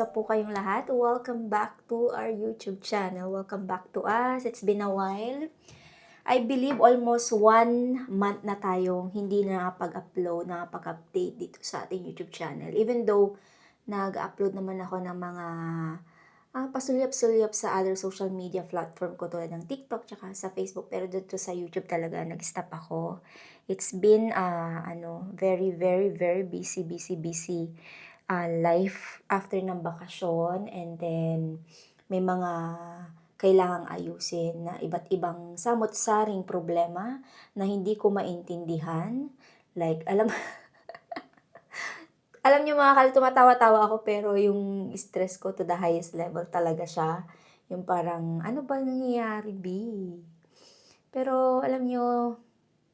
Kamusta po kayong lahat? Welcome back to our YouTube channel. Welcome back to us. It's been a while. I believe almost 1 month na tayong hindi nakapag-upload, nakapag-update dito sa ating YouTube channel. Even though nag-upload naman ako ng mga pasulyap-sulyap sa other social media platform ko tulad ng TikTok tsaka sa Facebook, pero dito sa YouTube talaga nag-stop ako. It's been very very very busy life after ng bakasyon, and then may mga kailangang ayusin na iba't ibang samot-saring problema na hindi ko maintindihan. Like, alam niyo mga tumatawa-tawa ako, pero yung stress ko to the highest level talaga siya. Yung parang, ano ba nangyayari, B? Pero alam niyo,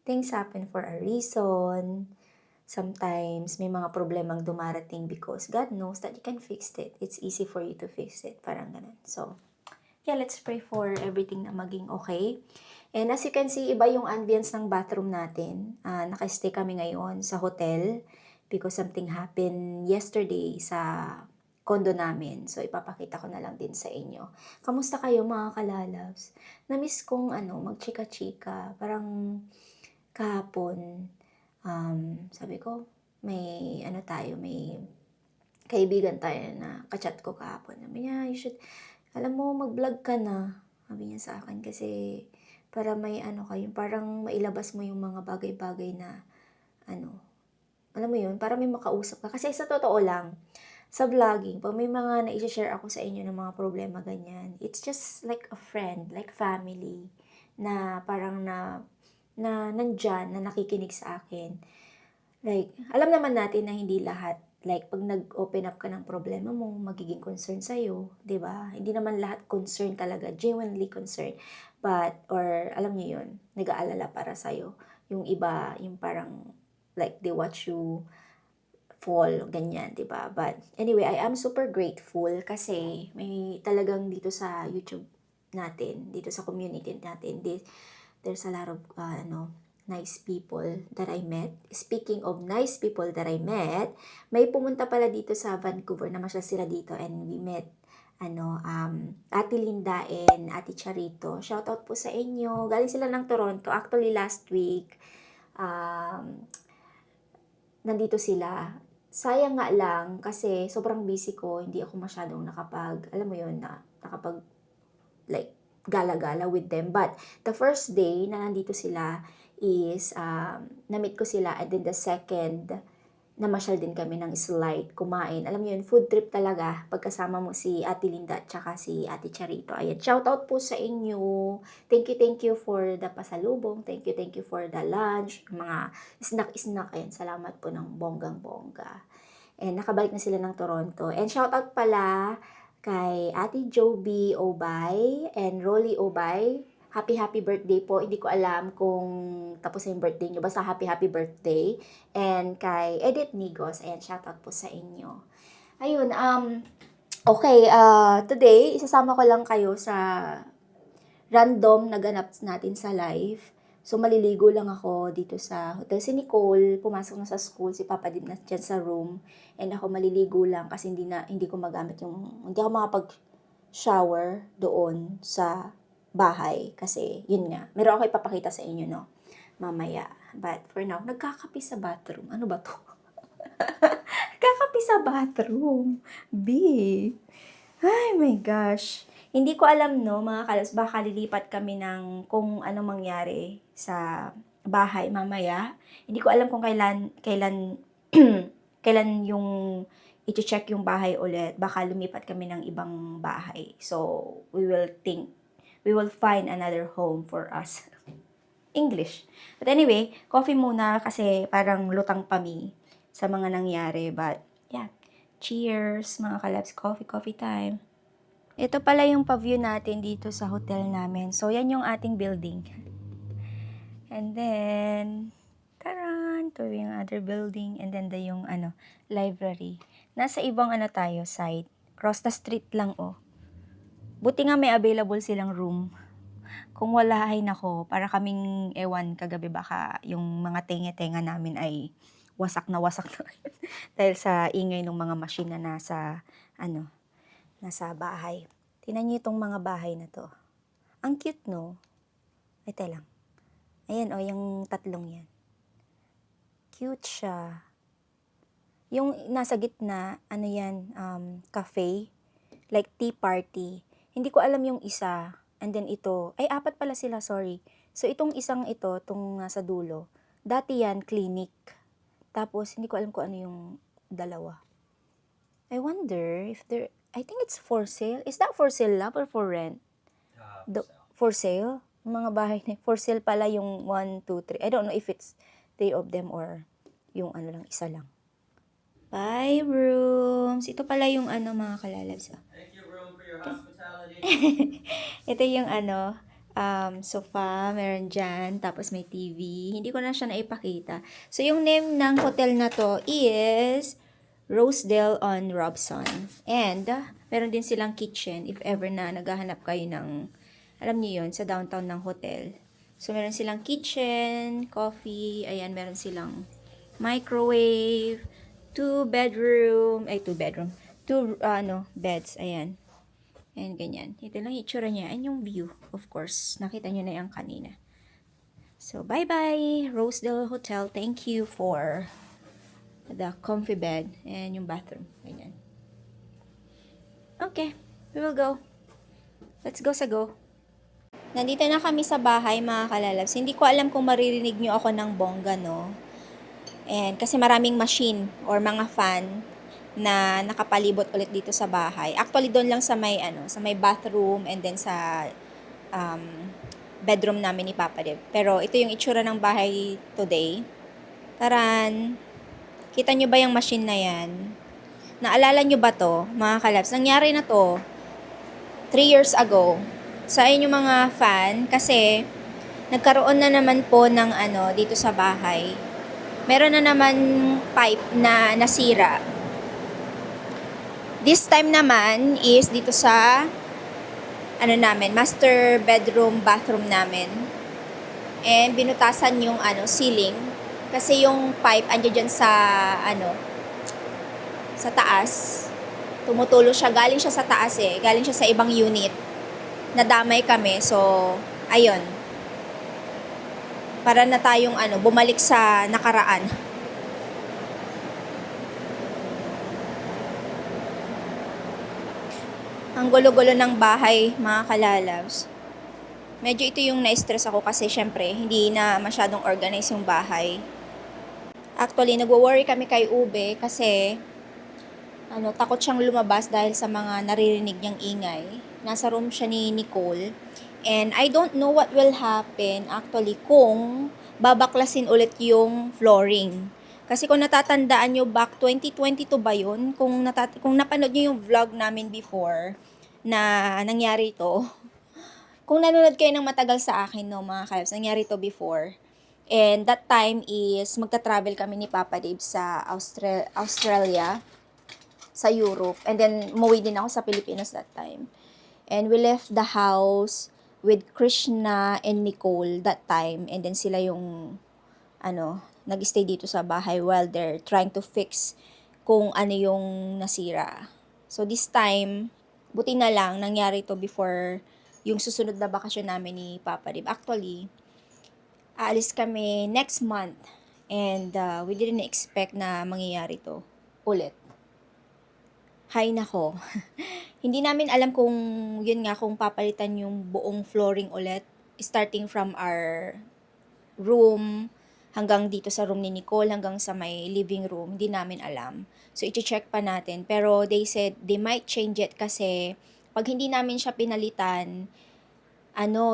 things happen for a reason. Sometimes may mga problemang dumarating because God knows that you can fix it. It's easy for you to fix it. Parang ganun. So, yeah, let's pray for everything na maging okay. And as you can see, iba yung ambience ng bathroom natin. Naka-stay kami ngayon sa hotel because something happened yesterday sa condo namin. So, ipapakita ko na lang din sa inyo. Kamusta kayo mga kalalabs? Na-miss kong magchika-chika. Parang kahapon, sabi ko, may may kaibigan tayo na kachat ko kahapon. Sabi niya, alam mo, mag-vlog ka na. Sabi niya sa akin, kasi para may yung parang mailabas mo yung mga bagay-bagay na, alam mo yun, para may makausap ka. Kasi sa totoo lang, sa vlogging, pag may mga na-share ako sa inyo ng mga problema ganyan, it's just like a friend, like family, na parang na nandyan, na nakikinig sa akin. Like, alam naman natin na hindi lahat, like, pag nag-open up ka ng problema mo, magiging concern sa'yo, di ba? Hindi naman lahat concern talaga, genuinely concern. But, or, alam niyo yun, nag-aalala para sa'yo. Yung iba, yung parang, like, they watch you fall, ganyan, di ba? But, anyway, I am super grateful kasi may talagang dito sa YouTube natin, dito sa community natin, there's a lot of, nice people that I met. Speaking of nice people that I met, may pumunta pala dito sa Vancouver, namasyal sila dito, and we met Ate Linda and Ate Charito. Shoutout po sa inyo. Galing sila ng Toronto. Actually, last week, nandito sila. Sayang nga lang kasi sobrang busy ko, hindi ako masyadong alam mo yun, nakapag, like, gala-gala with them. But the first day na nandito sila is, na-meet ko sila, and then the second, namasyal din kami ng slide, kumain. Alam mo yun, food trip talaga, pagkasama mo si Ate Linda at saka si Ate Charito. Ayan, shoutout po sa inyo. Thank you for the pasalubong. Thank you for the lunch, mga snack. Ayan, salamat po ng bonggang-bongga. And nakabalik na sila ng Toronto. And shoutout pala kay Ate Joby Obay and Rolly Obay. Happy birthday po. Hindi ko alam kung tapos na yung birthday nyo. Basta happy birthday. And kay Edith Nigos. Ayan, shoutout po sa inyo. Ayun, okay. Today, isasama ko lang kayo sa random na ganap natin sa live. So, maliligo lang ako dito sa hotel. Si Nicole, pumasok na sa school. Si Papa din na dyan sa room. And ako maliligo lang kasi hindi ko magamit hindi ako makapag-shower doon sa bahay. Kasi, yun nga. Meron ako ipapakita sa inyo, no? Mamaya. But, for now, nagkakapi sa bathroom. Ano ba to? Nagkakapi sa bathroom. B. Ay, my gosh. Hindi ko alam, no, mga kalas, baka lilipat kami ng kung ano mangyari sa bahay mamaya. Hindi ko alam kung kailan yung i-check yung bahay ulit. Baka lumipat kami ng ibang bahay. So, we will find another home for us. English. But anyway, coffee muna kasi parang lutang pami sa mga nangyari. But, yeah. Cheers, mga kalabs. Coffee time. Ito pala yung pa-view natin dito sa hotel namin. So, yan yung ating building. And then, taran! Ito yung other building. And then, yung library. Nasa ibang tayo, side. Cross the street lang, oh. Buti nga may available silang room. Kung wala, ay nako, para kaming ewan kagabi, baka yung mga tenga namin ay wasak na. Dahil sa ingay ng mga machine na nasa, nasa bahay. Tingnan niyo itong mga bahay na to. Ang cute, no? Ay, lang. Ayan, yung tatlong yan. Cute siya. Yung nasa gitna, ano yan, cafe, like tea party. Hindi ko alam yung isa. And then ito, ay apat pala sila, sorry. So itong isang ito, itong nasa dulo, dati yan, clinic. Tapos, hindi ko alam kung ano yung dalawa. I wonder if I think it's for sale. Is that for sale lab or for rent? For sale? Yung mga bahay na, for sale pala yung 1, 2, 3. I don't know if it's 3 of them or yung ano lang, isa lang. 5 rooms. Ito pala yung mga kalalabs. Thank you, room, for your hospitality. Ito yung sofa, meron dyan, tapos may TV. Hindi ko na siya naipakita. So, yung name ng hotel na to is Rosedale on Robson. And, meron din silang kitchen if ever na naghahanap kayo ng, alam niyo yun, sa downtown ng hotel. So, meron silang kitchen, coffee, ayan, meron silang microwave, 2 beds, ayan. And ganyan. Ito lang yung itsura niya. And yung view, of course. Nakita nyo na yung kanina. So, bye-bye, Rosedale Hotel. Thank you for the comfy bed and yung bathroom. Ganyan. Okay, we will go. Let's go sa go. Nandito na kami sa bahay, mga kalalabs. Hindi ko alam kung maririnig nyo ako ng bongga, no? And kasi maraming machine or mga fan na nakapalibot ulit dito sa bahay. Actually, doon lang sa may bathroom and then sa bedroom namin ni Papa Deb. Pero ito yung itsura ng bahay today. Taran! Kita nyo ba yung machine na yan? Naalala nyo ba to, mga kalabs? Nangyari na to 3 years ago sa inyong mga fan kasi nagkaroon na naman po ng dito sa bahay. Meron na naman pipe na nasira. This time naman is dito sa master bedroom, bathroom namin. And binutasan yung ceiling kasi yung pipe andyan dyan sa sa taas. Tumutulo siya, galing siya sa taas galing siya sa ibang unit. Nadamay kami, so ayun. Para na tayong bumalik sa nakaraan. Ang gulo-gulo ng bahay, mga kalalabs. Medyo ito yung na-stress ako kasi syempre, hindi na masyadong organize yung bahay. Actually, nagwo-worry kami kay Ube kasi takot siyang lumabas dahil sa mga naririnig niyang ingay. Nasa room siya ni Nicole. And I don't know what will happen actually kung babaklasin ulit yung flooring. Kasi kung natatandaan nyo, back 2022 ba yun? Kung napanood nyo yung vlog namin before na nangyari to. Kung nanonood kayo ng matagal sa akin, no, mga kalabs, nangyari to before. And that time is magta-travel kami ni Papa Dave sa Australia, sa Europe. And then, umuwi din ako sa Pilipinas that time. And we left the house with Krishna and Nicole that time. And then sila yung, nag-stay dito sa bahay while they're trying to fix kung ano yung nasira. So this time, buti na lang, nangyari to before yung susunod na bakasyon namin ni Papa Dib. Actually, aalis kami next month. And we didn't expect na mangyayari to ulit. Hay nako. Hindi namin alam kung kung papalitan yung buong flooring ulit starting from our room hanggang dito sa room ni Nicole hanggang sa may living room. Hindi namin alam. So i-check pa natin. Pero they said they might change it kasi pag hindi namin siya pinalitan,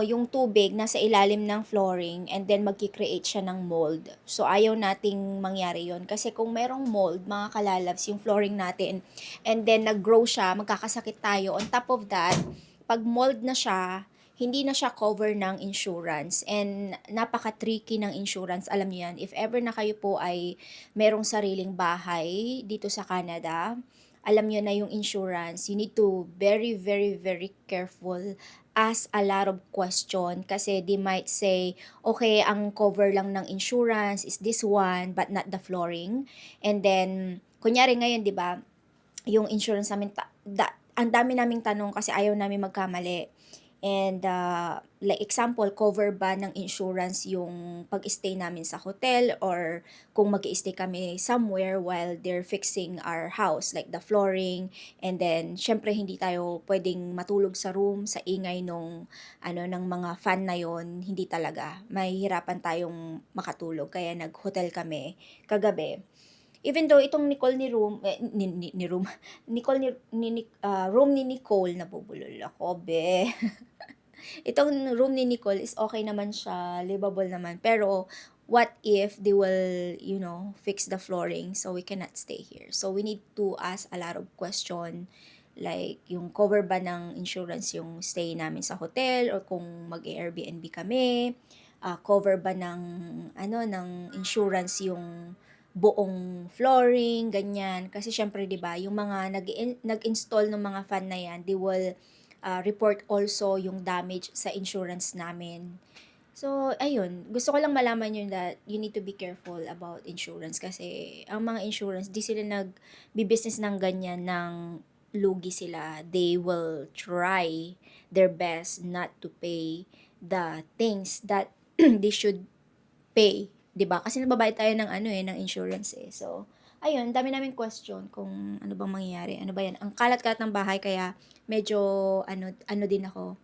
yung tubig nasa ilalim ng flooring and then magki-create siya ng mold. So, ayaw nating mangyari yon kasi kung merong mold, mga kalalabs, yung flooring natin, and then nag-grow siya, magkakasakit tayo. On top of that, pag mold na siya, hindi na siya cover ng insurance. And napaka-tricky ng insurance, alam niyo yan. If ever na kayo po ay merong sariling bahay dito sa Canada, alam niyo na yung insurance, you need to very, very, very careful, ask a lot of question kasi they might say, okay, ang cover lang ng insurance is this one but not the flooring. And then, kunyari ngayon, di ba, yung insurance namin, ang dami naming tanong kasi ayaw namin magkamali. And like example, cover ba ng insurance yung pag-stay namin sa hotel or kung mag-stay kami somewhere while they're fixing our house, like the flooring. And then, syempre hindi tayo pwedeng matulog sa room sa ingay nung ng mga fan na yon, hindi talaga. Mahihirapan tayong makatulog kaya nag-hotel kami kagabi. Even though itong Nicole ni room ni room Nicole room ni Nicole, nabubulol ako be. Itong room ni Nicole is okay naman siya, livable naman. Pero what if they will, fix the flooring so we cannot stay here? So we need to ask a lot of question like yung cover ba ng insurance yung stay namin sa hotel or kung mag-Airbnb kami, cover ba ng insurance yung buong flooring, ganyan. Kasi syempre 'di ba, yung mga nag-install ng mga fan na yan, they will report also yung damage sa insurance namin. So, ayun, gusto ko lang malaman yun that you need to be careful about insurance kasi ang mga insurance, di sila nag-business ng ganyan ng lugi sila. They will try their best not to pay the things that they should pay, 'di ba? Kasi nababayad tayo ng ng insurance eh. So, ayun, dami naming question kung ano bang mangyayari. Ano ba 'yan? Ang kalat-kalat ng bahay kaya medyo din ako.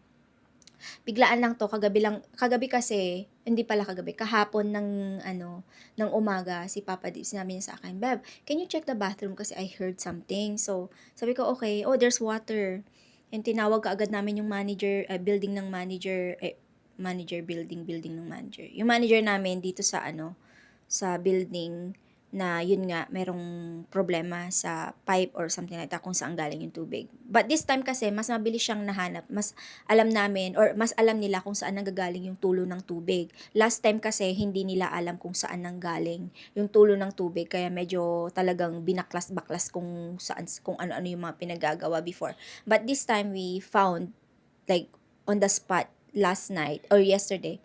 Biglaan lang 'to, kagabi kasi, hindi pala kagabi, kahapon ng umaga si Papa Dip sinabi niya sa akin, "Bev, can you check the bathroom kasi I heard something." So, sabi ko, "Okay, oh, there's water." And tinawag kaagad namin yung manager, building ng manager, building ng manager. Yung manager namin dito sa building na yun nga, merong problema sa pipe or something like that kung saan galing yung tubig. But this time kasi, mas mabilis siyang nahanap. Mas alam namin or mas alam nila kung saan nanggagaling yung tulo ng tubig. Last time kasi, hindi nila alam kung saan nanggaling yung tulo ng tubig. Kaya medyo talagang binaklas-baklas kung ano-ano yung mga pinagagawa before. But this time, we found like on the spot last night or yesterday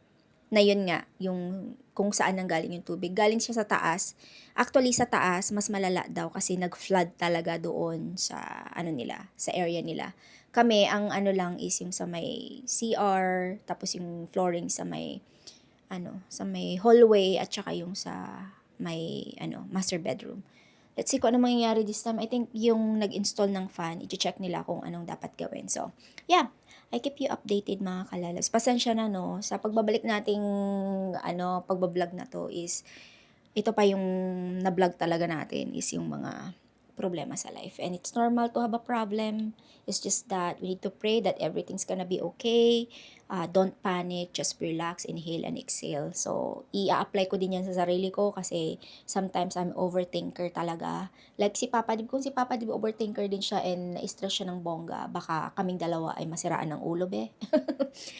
na yun nga, yung kung saan nanggaling yung tubig. Galing siya sa taas. Actually, sa taas, mas malala daw kasi nag-flood talaga doon sa sa area nila. Kami, ang lang is yung sa may CR, tapos yung flooring sa may, sa may hallway, at saka yung sa may, master bedroom. Let's see kung ano mangyayari this time. I think yung nag-install ng fan, i-check nila kung anong dapat gawin. So, yeah. I keep you updated mga kalalabs. Pasensya na sa pagbabalik nating pagbablog na to is ito pa yung na-vlog talaga natin is yung mga problema sa life. And it's normal to have a problem. It's just that we need to pray that everything's gonna be okay. Don't panic, just relax, inhale and exhale. So, i-apply ko din yan sa sarili ko kasi sometimes I'm overthinker talaga. Like kung si Papa Dib overthinker din siya and na-stress siya ng bongga, baka kaming dalawa ay masiraan ng ulo be.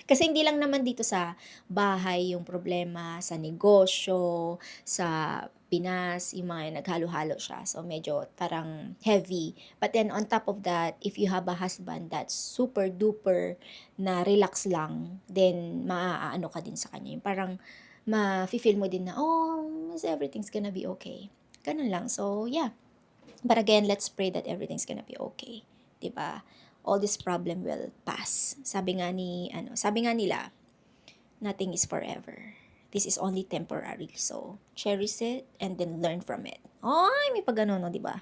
Kasi hindi lang naman dito sa bahay yung problema, sa negosyo, sa Pinas, yung mga naghalo-halo siya. So, medyo tarang heavy. But then, on top of that, if you have a husband that's super duper na relax lang, then maaano ka din sa kanya. Yung parang ma-feel mo din na, everything's gonna be okay. Ganun lang. So, yeah. But again, let's pray that everything's gonna be okay. 'Di ba? All this problem will pass. Sabi nga nila, nothing is forever. This is only temporary. So, cherish it and then learn from it. Ay, may pag no, di ba?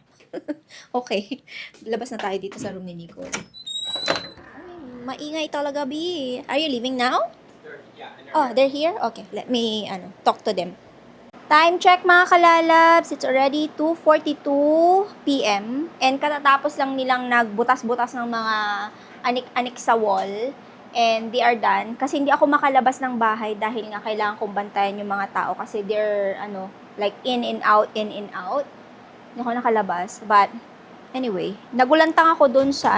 Okay. Labas na tayo dito sa room ni Nicole. Ay, maingay talaga, B. Are you leaving now? They're here? Okay, let me talk to them. Time check mga kalalabs, it's already 2:42 p.m. And katatapos lang nilang nagbutas-butas ng mga anik-anik sa wall. And they are done. Kasi hindi ako makalabas ng bahay dahil nga kailangan kong bantayan yung mga tao. Kasi they're, like in and out. Hindi ako nakalabas. But, anyway, nagulantang ako dun sa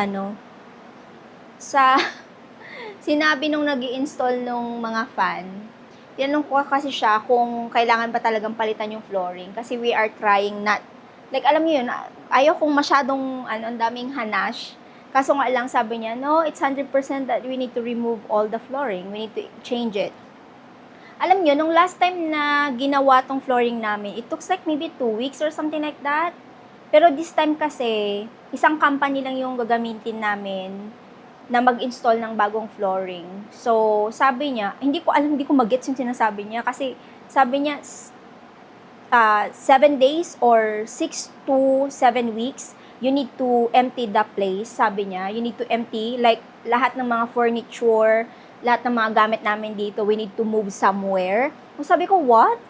sinabi nung nag-i-install nung mga fan. Tinanong ko kasi siya kung kailangan ba talagang palitan yung flooring. Kasi we are trying not, like alam niyo yun, ayaw kong masyadong, ang daming hanash. Kaso nga lang sabi niya, no, it's 100% that we need to remove all the flooring. We need to change it. Alam niyo, nung last time na ginawa tong flooring namin, it took like maybe 2 weeks or something like that. Pero this time kasi, isang company lang yung gagamitin namin na mag-install ng bagong flooring. So, sabi niya, hindi ko mag-gets yung sinasabi niya kasi sabi niya, 7 days or 6 to 7 weeks, you need to empty the place, sabi niya. You need to empty, like, lahat ng mga furniture, lahat ng mga gamit namin dito, we need to move somewhere. So, sabi ko, what?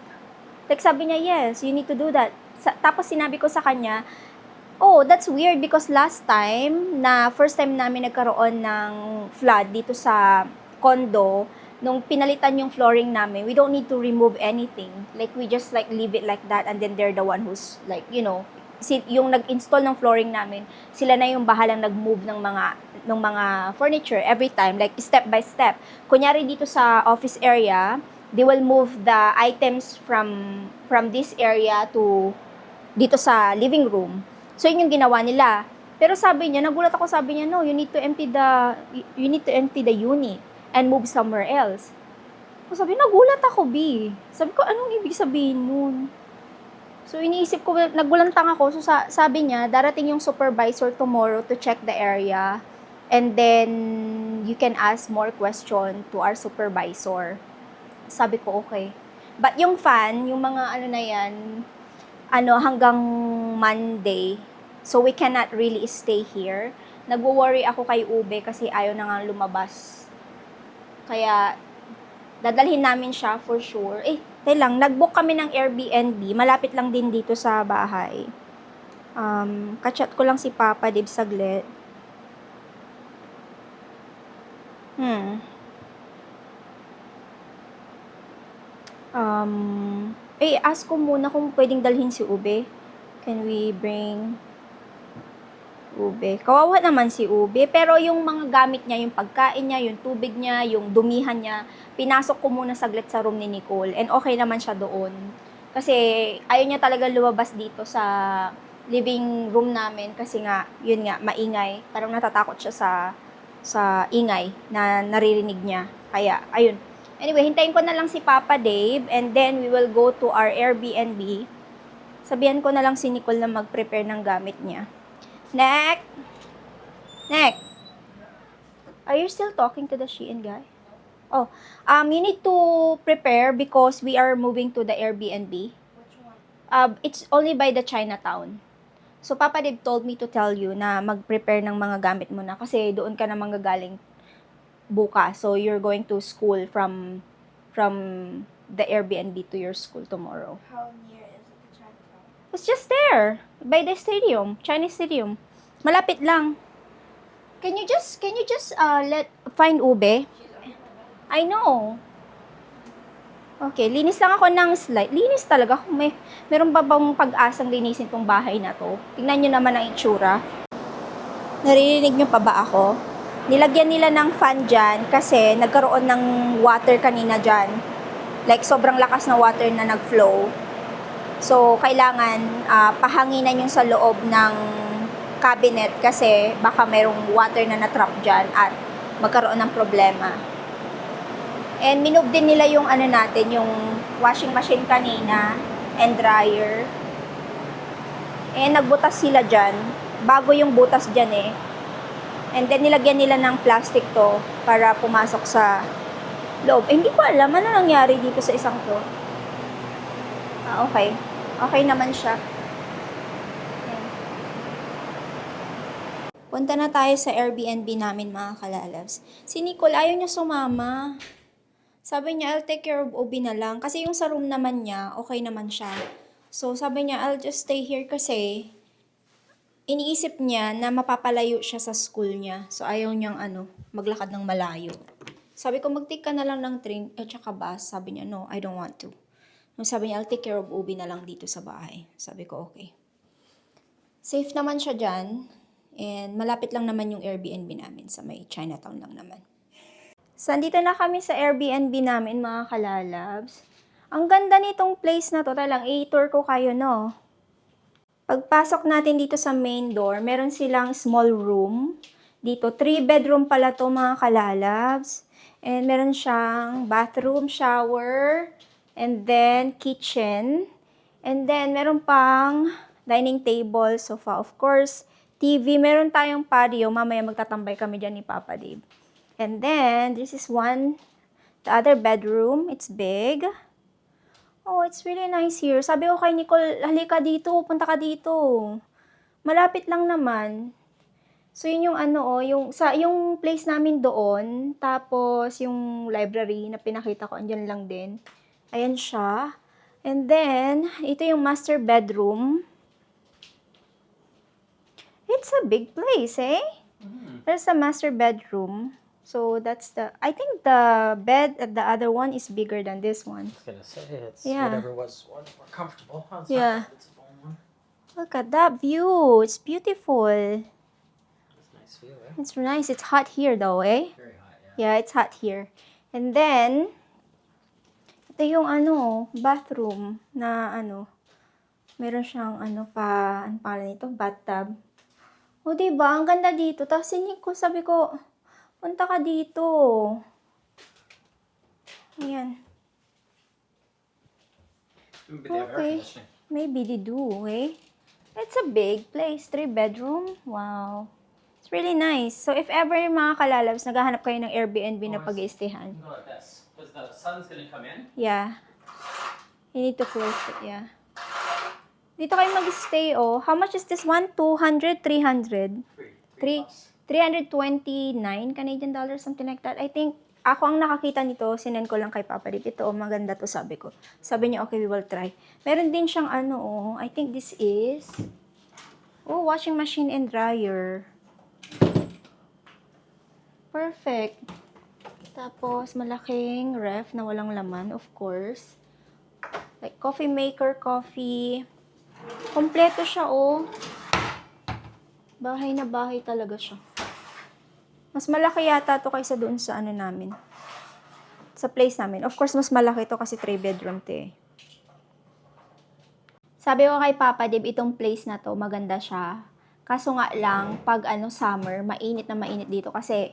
Like, sabi niya, yes, you need to do that. Tapos sinabi ko sa kanya, oh, that's weird because last time, first time namin nagkaroon ng flood dito sa condo, nung pinalitan yung flooring namin, we don't need to remove anything. Like, we just like leave it like that and then they're the one who's like, yung nag-install ng flooring namin, sila na yung bahalang nag-move ng mga furniture every time, like step by step. Kunyari dito sa office area, they will move the items from this area to dito sa living room. So, yun yung ginawa nila. Pero sabi niya, nagulat ako, sabi niya, no, you need to empty the unit and move somewhere else. So, sabi, nagulat ako, B. Sabi ko, anong ibig sabihin nun? So, iniisip ko, nagulantang ako. So, sabi niya, darating yung supervisor tomorrow to check the area. And then, you can ask more question to our supervisor. Sabi ko, okay. But yung fan, yung mga na yan, hanggang Monday. So, we cannot really stay here. Nagwo-worry ako kay Ube kasi ayaw na nga lumabas. Kaya, dadalhin namin siya for sure. Nag-book kami ng Airbnb. Malapit lang din dito sa bahay. Kachat ko lang si Papa Dib saglit. Ask ko muna kung pwedeng dalhin si Ube. Can we bring Ube? Kawawa naman si Ube. Pero yung mga gamit niya, yung pagkain niya, yung tubig niya, yung dumihan niya, pinasok ko muna saglit sa room ni Nicole. And okay naman siya doon. Kasi ayaw niya talaga lumabas dito sa living room namin. Kasi nga, yun nga, maingay. Parang natatakot siya sa ingay na naririnig niya. Kaya, ayun. Anyway, hintayin ko na lang si Papa Dave and then we will go to our Airbnb. Sabihan ko na lang si Nicole na mag-prepare ng gamit niya. Nek! Are you still talking to the Shein guy? Oh, you need to prepare because we are moving to the Airbnb. Which one? It's only by the Chinatown. So, Papa Dave told me to tell you na mag-prepare ng mga gamit mo na kasi doon ka na manggagaling bukas. So, you're going to school from the Airbnb to your school tomorrow. How near is it to Chinatown? It's just there, by the stadium, Chinese stadium. Malapit lang. Can you just find Ube? I know. Okay, linis lang ako ng slide. Linis talaga. Meron ba bang pag-asang linisin tong bahay na to? Tingnan nyo naman ang itsura. Naririnig nyo pa ba ako? Nilagyan nila ng fan dyan kasi nagkaroon ng water kanina dyan. Like, sobrang lakas na water na nag-flow. So, kailangan pahanginan yung sa loob ng cabinet kasi baka merong water na na-trap dyan at magkaroon ng problema. And minove din nila yung natin, yung washing machine kanina and dryer. And nagbutas sila dyan. Bago yung butas dyan eh. And then nilagyan nila ng plastic to para pumasok sa loob. Hindi ko alam ano nangyari dito sa isang to. Okay. Okay naman siya. Punta na tayo sa Airbnb namin mga kalalabs. Si Nicole ayaw niya sumama. Sabi niya, I'll take care of Obi na lang. Kasi yung sa room naman niya, okay naman siya. So sabi niya, I'll just stay here kasi iniisip niya na mapapalayo siya sa school niya. So, ayaw niyang maglakad ng malayo. Sabi ko, mag-take ka na lang ng train at saka bus. Sabi niya, no, I don't want to. Sabi niya, I'll take care of Ubi na lang dito sa bahay. Sabi ko, okay. Safe naman siya dyan. And malapit lang naman yung Airbnb namin. Sa may Chinatown lang naman. So, andito na kami sa Airbnb namin, mga kalalabs. Ang ganda nitong place na to. Talang i-tour ko kayo, no? Pagpasok natin dito sa main door, meron silang small room. Dito, 3-bedroom pala to mga kalalabs. And meron siyang bathroom, shower, and then kitchen. And then meron pang Dining table, sofa, of course. TV, meron tayong patio. Mamaya magtatambay kami dyan ni Papa Dave. And then, this is the other bedroom. It's big. Oh, it's really nice here. Sabi ko kay Nicole, halika dito, punta ka dito. Malapit lang naman. So, yun yung yung place namin doon. Tapos, yung library na pinakita ko, andyan lang din. Ayan siya. And then, ito yung master bedroom. It's a big place, eh? There's a master bedroom. So, I think the bed at the other one is bigger than this one. I was gonna say it's Yeah. whatever was one more comfortable. It's Yeah. not bad, it's a full one. Look at that view. It's beautiful. It's a nice view, eh? It's nice. It's hot here though, eh? Very hot, yeah. Yeah, it's hot here. And then, ito yung bathroom na meron siyang ano pangalan nito? Bathtub. O, diba? Ang ganda dito. Tapos sabi ko, punta ka dito. Ayan. Maybe they have air Okay. conditioning. Maybe they do, eh? It's a big place. 3-bedroom. Wow. It's really nice. So, if ever mga kalalabs, naghahanap kayo ng Airbnb na Oh, I see. pag-iistihan. You can go like this. Because the sun's gonna come in. Yeah. You need to close it, yeah. Dito kayo mag-stay, oh. How much is this one? 200? 300? Three. 329 Canadian dollars, something like that. I think, ako ang nakakita nito, sinend ko lang kay Papa Rip. Ito, oh, maganda to, sabi ko. Sabi niya, okay, we will try. Meron din siyang I think this is, washing machine and dryer. Perfect. Tapos, malaking ref na walang laman, of course. Like, coffee maker, coffee. Kompleto siya, oh. Bahay na bahay talaga siya. Mas malaki yata to kaysa doon sa namin. Sa place namin. Of course, mas malaki to kasi 3-bedroom to, eh. Sabi ko kay Papa Dave, itong place na to, maganda siya. Kaso nga lang, pag summer, mainit na mainit dito kasi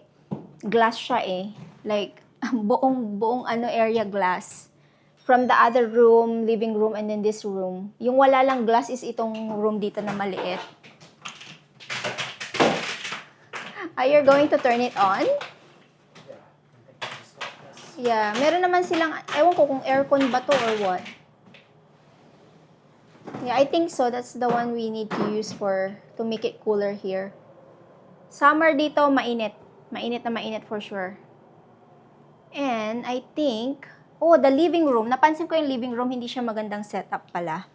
glass siya, eh. Like, buong area glass. From the other room, living room, and then this room. Yung wala lang glass is itong room dito na maliit. Are you going to turn it on? Yeah, meron naman silang, ewan ko kung aircon ba to or what. Yeah, I think so. That's the one we need to use to make it cooler here. Summer dito, mainit. Mainit na mainit for sure. And I think, the living room. Napansin ko yung living room, hindi siya magandang setup pala.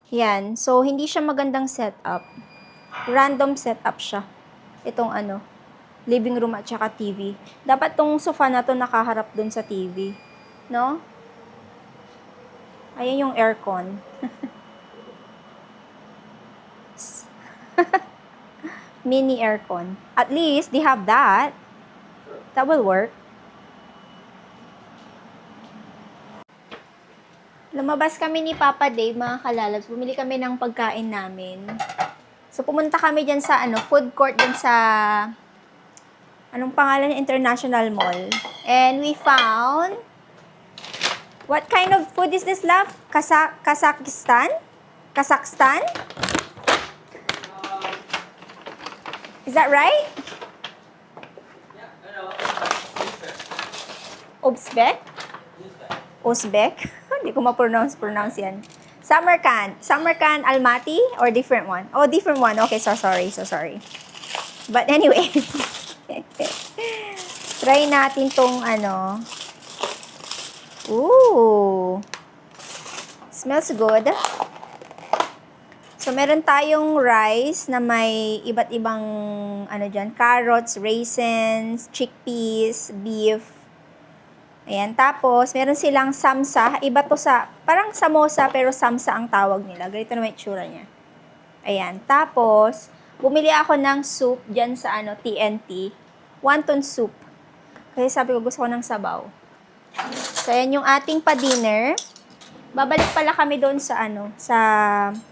Yan. So, hindi siya magandang setup. Random setup siya. Itong living room at saka TV. Dapat tong sofa na to nakaharap dun sa TV. No? Ayan yung aircon. Mini aircon. At least, they have that. That will work. Lumabas kami ni Papa Dave, mga kalalabs. Bumili kami ng pagkain namin. So, pumunta kami dyan sa food court dyan sa, anong pangalan? International Mall. And we found, what kind of food is this, love? Kazakhstan? Kazakhstan? Is that right? Yeah, I know. Uzbek? Uzbek? Hindi ko ma-pronounce yan. Samarkand Almaty or different one? Oh, different one. Okay, so sorry. But anyway, try natin tong Ooh. Smells good. So, meron tayong rice na may iba't ibang carrots, raisins, chickpeas, beef. Ayan, tapos, meron silang samsa. Iba to parang samosa, pero samsa ang tawag nila. Ganito naman itsura niya. Ayan, tapos, bumili ako ng soup dyan sa TNT. Wonton soup. Kasi sabi ko, gusto ko ng sabaw. So, ayan yung ating pa-dinner. Babalik pala kami doon sa sa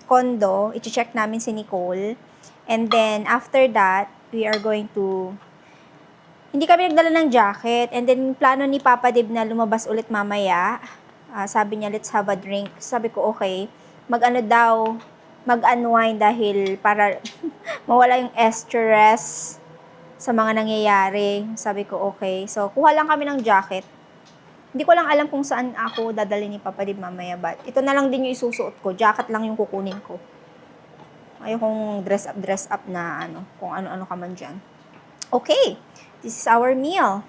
condo. I-check namin si Nicole. And then, after that, we are going to hindi kami nagdala ng jacket. And then, plano ni Papa Dave na lumabas ulit mamaya. Sabi niya, let's have a drink. Sabi ko, okay. mag-unwind dahil para mawala yung stress sa mga nangyayari. Sabi ko, okay. So, kuha lang kami ng jacket. Hindi ko lang alam kung saan ako dadalhin ni Papa Dib mamaya, but ito na lang din yung isusuot ko. Jacket lang yung kukunin ko. Ayokong dress up na kung ano-ano ka man dyan. Okay, this is our meal.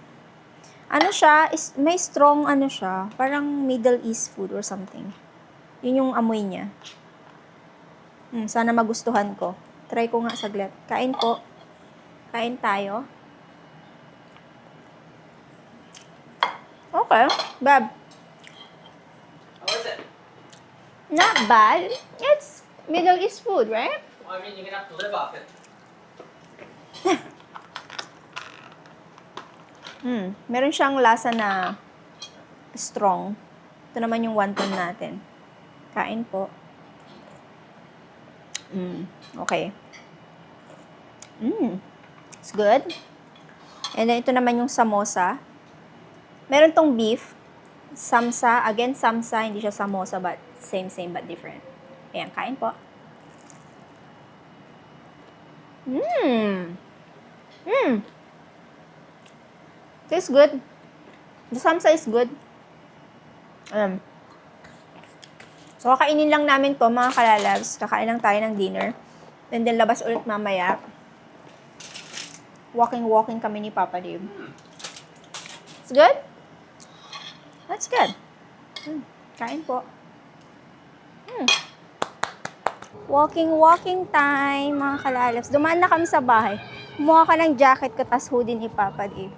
Ano siya, may strong siya, parang Middle East food or something. Yun yung amoy niya. Sana magustuhan ko. Try ko nga saglit. Kain po. Kain tayo. Okay, Bab. How is it? Not bad. It's Middle East food, right? Well, I mean, you're gonna have to live off it. Meron siyang lasa na strong. Ito naman yung wonton natin. Kain po. Okay. It's good. And then ito naman yung samosa. Meron tong beef. Samsa. Again, samsa. Hindi siya samosa, but same but different. Ayan, kain po. Tastes good. The samsa is good. So, kakainin lang namin to, mga kalalabs. Kakain lang tayo ng dinner. And then, labas ulit mamaya. Walking kami ni Papa Dave. It's good? That's good. Kain po. Walking time, mga kalalabs. Dumaan na kami sa bahay. Kumuha ka ng jacket ko, tas hoodie ni Papa Dave.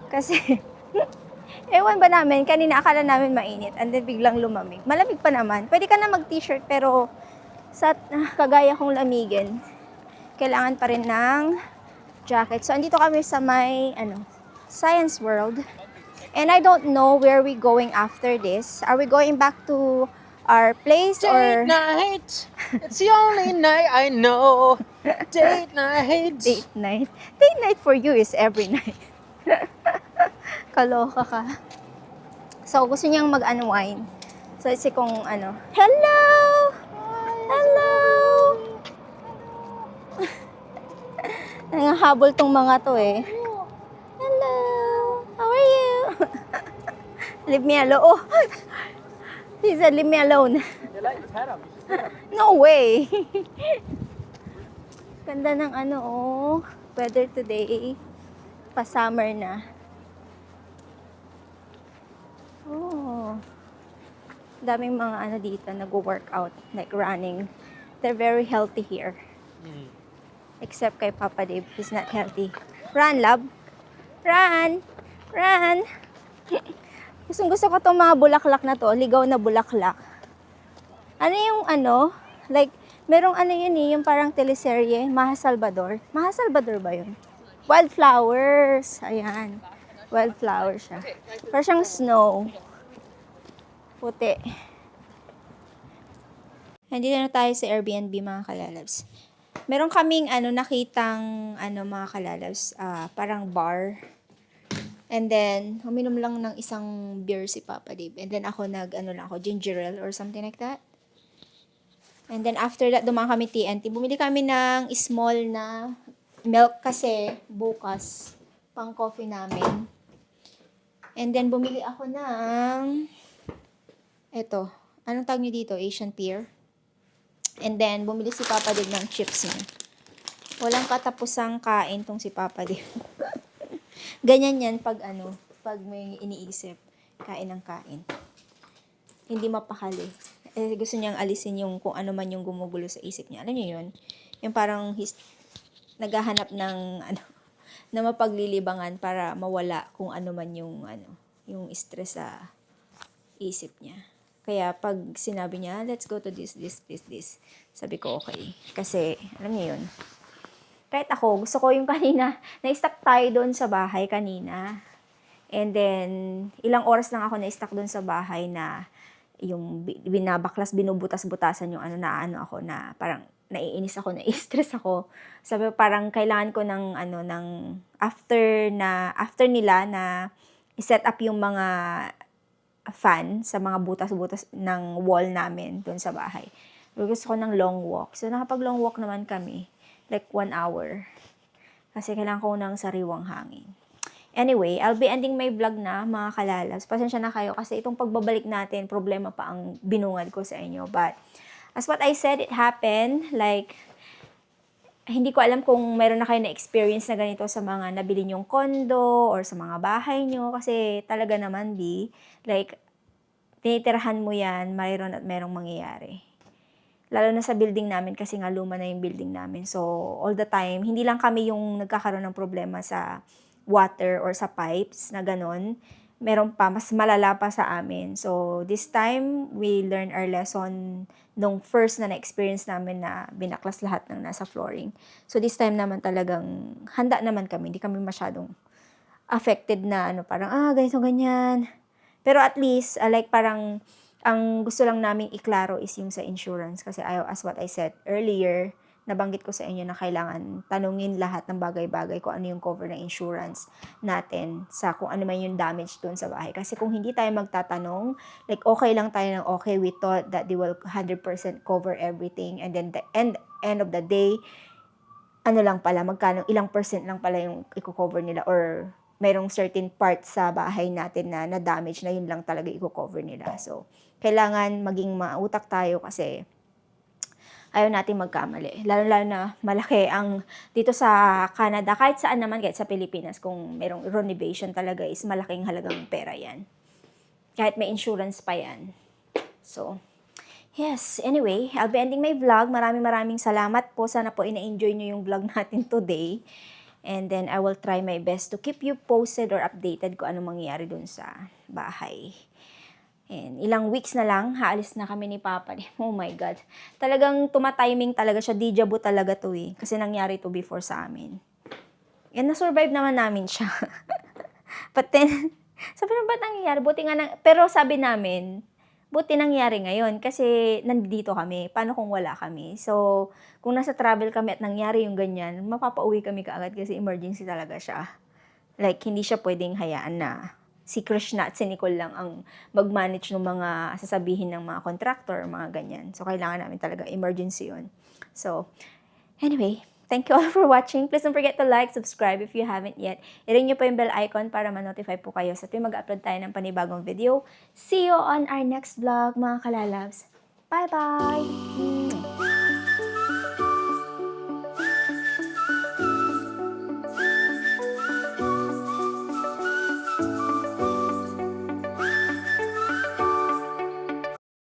Kasi, ewan ba namin, kanina akala namin mainit, and then biglang lumamig. Malamig pa naman. Pwede ka na mag-t-shirt, pero sa kagaya kong lamigin, kailangan pa rin ng jacket. So, andito kami sa may, Science World. And I don't know where we going after this. Are we going back to our place or... Date night! It's the only night I know! Date night! Date night. Date night for you is every night. Kaloka ka. So, gusto niyang mag-unwind. So, kasi kung hello! Hello! Nangahabol tong mga to eh. Hello! How are you? Leave me alone. Oh! He said, leave me alone. You like the pet him. No way! Ganda ng weather today. Pa-summer na. Oh. Daming mga dito, nag-workout, like running. They're very healthy here. Except kay Papa Dave, he's not healthy. Run, love. Run! Run! Gusto ko tong mga bulaklak na to, ligaw na bulaklak. Ano yung like, merong yun yung parang teleserye, Maha Salvador. Maha Salvador ba yun? Wildflowers. Ayan. Wildflower siya. Parang siyang snow. Puti. Nandito na tayo sa Airbnb, mga kalalabs. Meron kaming nakitang mga kalalabs, parang bar. And then, uminom lang ng isang beer si Papa Dave. And then ako ginger ale or something like that. And then after that, dumaan kami TNT. Bumili kami ng small na milk kasi bukas pang coffee namin. And then bumili ako ng anong tawag niyo dito? Asian pear. And then bumili si Papa Dave ng chips niya. Walang katapusang kain tong si Papa Dave. Ganyan yan pag may iniisip, kain ng kain. Hindi mapakali. Gusto niyang alisin yung kung ano man yung gumugulo sa isip niya. Alam niyo yun? Yung parang naghahanap ng na mapaglilibangan para mawala kung ano man yung stress sa isip niya. Kaya pag sinabi niya, let's go to this, sabi ko okay. Kasi, alam niyo yun, kahit ako, gusto ko yung kanina, na-stuck tayo doon sa bahay kanina. And then, ilang oras lang ako na-stuck doon sa bahay na yung binabaklas, binubutas-butasan yung ako na parang naiinis ako, na-stress ako. Sabi parang kailangan ko ng after nila na i-set up yung mga fan sa mga butas-butas ng wall namin doon sa bahay. Gusto ko ng long walk. So, nakapag-long walk naman kami. Like 1 hour. Kasi kailangan ko ng sariwang hangin. Anyway, I'll be ending my vlog na, mga kalalabs. Pasensya na kayo kasi itong pagbabalik natin, problema pa ang binungad ko sa inyo. But, as what I said, it happened. Like, hindi ko alam kung meron na kayo na-experience na ganito sa mga nabili nyong condo or sa mga bahay nyo. Kasi talaga naman, like, tinitirahan mo yan, mayroon at merong mangyayari. Lalo na sa building namin kasi nga luma na yung building namin. So, all the time, hindi lang kami yung nagkakaroon ng problema sa water or sa pipes na ganon. Meron pa, mas malala pa sa amin. So, this time, we learn our lesson nung first na na-experience namin na binaklas lahat ng nasa flooring. So, this time naman talagang handa naman kami. Hindi kami masyadong affected na parang, ganito, ganyan. Pero at least, like parang, ang gusto lang naming iklaro is yung sa insurance. Kasi as what I said earlier, nabanggit ko sa inyo na kailangan tanungin lahat ng bagay-bagay kung ano yung cover ng insurance natin sa kung ano man yung damage dun sa bahay. Kasi kung hindi tayo magtatanong, like okay lang tayo ng okay, we thought that they will 100% cover everything. And then the end of the day, ano lang pala, magkano, ilang percent lang pala yung i-cover nila or mayroong certain parts sa bahay natin na na-damage na yun lang talaga i-cover nila. So, kailangan maging mautak tayo kasi ayaw natin magkamali. Lalo-lalo na malaki ang dito sa Canada, kahit saan naman, kahit sa Pilipinas, kung merong renovation talaga is malaking halagang pera yan. Kahit may insurance pa yan. So, yes. Anyway, I'll be ending my vlog. Maraming salamat po. Sana po ina-enjoy nyo yung vlog natin today. And then, I will try my best to keep you posted or updated kung ano mangyayari dun sa bahay. And ilang weeks na lang, haalis na kami ni Papa. Oh my God. Talagang tumatiming talaga siya. Deja vu talaga to eh. Kasi nangyari to before sa amin. And na-survive naman namin siya. But then, sabi na ba't nangyayari? Buti nga pero sabi namin, buti nangyari ngayon kasi nandito kami. Paano kung wala kami? So, kung nasa travel kami at nangyari yung ganyan, mapapauwi kami kaagad kasi emergency talaga siya. Like, hindi siya pwedeng hayaan na si Krishna at si Nicole lang ang mag-manage ng mga sasabihin ng mga contractor, mga ganyan. So, kailangan namin talaga emergency yun. So, anyway, thank you all for watching. Please don't forget to like, subscribe if you haven't yet. I-ring nyo po yung bell icon para ma-notify po kayo sa tuwing mag-upload tayo ng panibagong video. See you on our next vlog, mga kalalabs. Bye-bye!